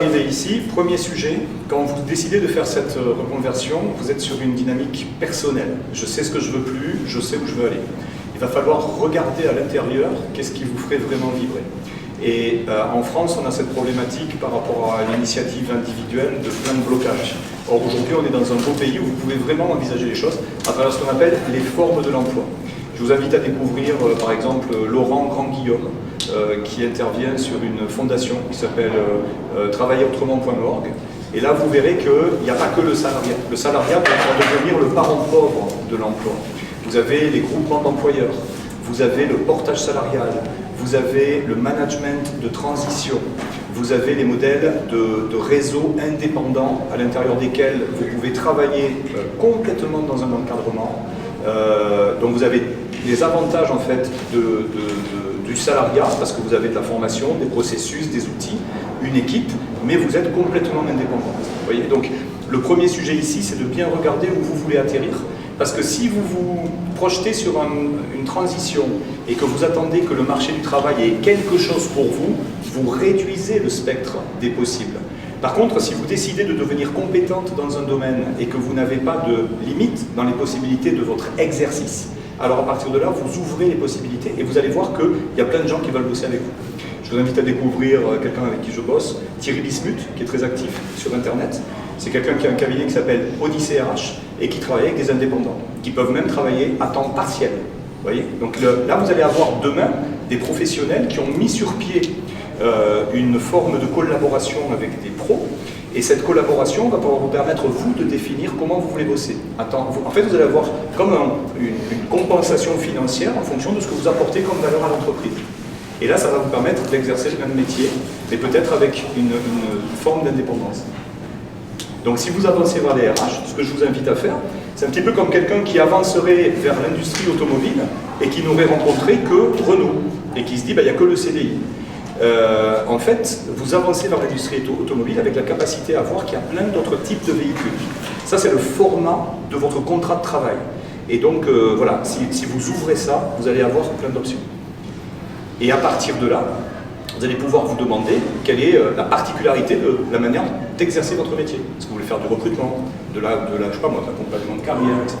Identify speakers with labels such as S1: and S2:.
S1: Arrivé ici, premier sujet, quand vous décidez de faire cette reconversion, vous êtes sur une dynamique personnelle. Je sais ce que je veux plus, je sais où je veux aller. Il va falloir regarder à l'intérieur qu'est-ce qui vous ferait vraiment vibrer. Et en France, on a cette problématique par rapport à l'initiative individuelle de plein de blocages. Or aujourd'hui, on est dans un beau pays où vous pouvez vraiment envisager les choses à travers ce qu'on appelle les formes de l'emploi. Je vous invite à découvrir par exemple Laurent Grand-Guillaume, qui intervient sur une fondation qui s'appelle travaillerautrement.org. Et là, vous verrez qu'il n'y a pas que le salariat. Le salariat peut devenir le parent pauvre de l'emploi. Vous avez les groupements d'employeurs, vous avez le portage salarial, vous avez le management de transition, vous avez les modèles de réseaux indépendants à l'intérieur desquels vous pouvez travailler complètement dans un encadrement. Donc vous avez les avantages en fait du salariat, parce que vous avez de la formation, des processus, des outils, une équipe, mais vous êtes complètement indépendant. Vous voyez, donc le premier sujet ici, c'est de bien regarder où vous voulez atterrir, parce que si vous vous projetez sur une transition et que vous attendez que le marché du travail ait quelque chose pour vous, vous réduisez le spectre des possibles. Par contre, si vous décidez de devenir compétente dans un domaine et que vous n'avez pas de limite dans les possibilités de votre exercice, alors à partir de là, vous ouvrez les possibilités et vous allez voir qu'il y a plein de gens qui veulent bosser avec vous. Je vous invite à découvrir quelqu'un avec qui je bosse, Thierry Bismuth, qui est très actif sur Internet. C'est quelqu'un qui a un cabinet qui s'appelle Odyssée RH et qui travaille avec des indépendants, qui peuvent même travailler à temps partiel. Vous voyez, donc là, vous allez avoir demain des professionnels qui ont mis sur pied une forme de collaboration avec des pros, et cette collaboration va pouvoir vous permettre, vous, de définir comment vous voulez bosser. En fait, vous allez avoir comme une compensation financière en fonction de ce que vous apportez comme valeur à l'entreprise. Et là, ça va vous permettre d'exercer le même métier, mais peut-être avec une forme d'indépendance. Donc si vous avancez vers les RH, ce que je vous invite à faire, c'est un petit peu comme quelqu'un qui avancerait vers l'industrie automobile et qui n'aurait rencontré que Renault, et qui se dit, il n'y a que le CDI. En fait, vous avancez vers l'industrie automobile avec la capacité à voir qu'il y a plein d'autres types de véhicules. Ça, c'est le format de votre contrat de travail. Et donc, voilà, si vous ouvrez ça, vous allez avoir plein d'options. Et à partir de là, vous allez pouvoir vous demander quelle est la particularité de la manière d'exercer votre métier. Est-ce que vous voulez faire du recrutement, je sais pas moi, de l'accompagnement de carrière, etc.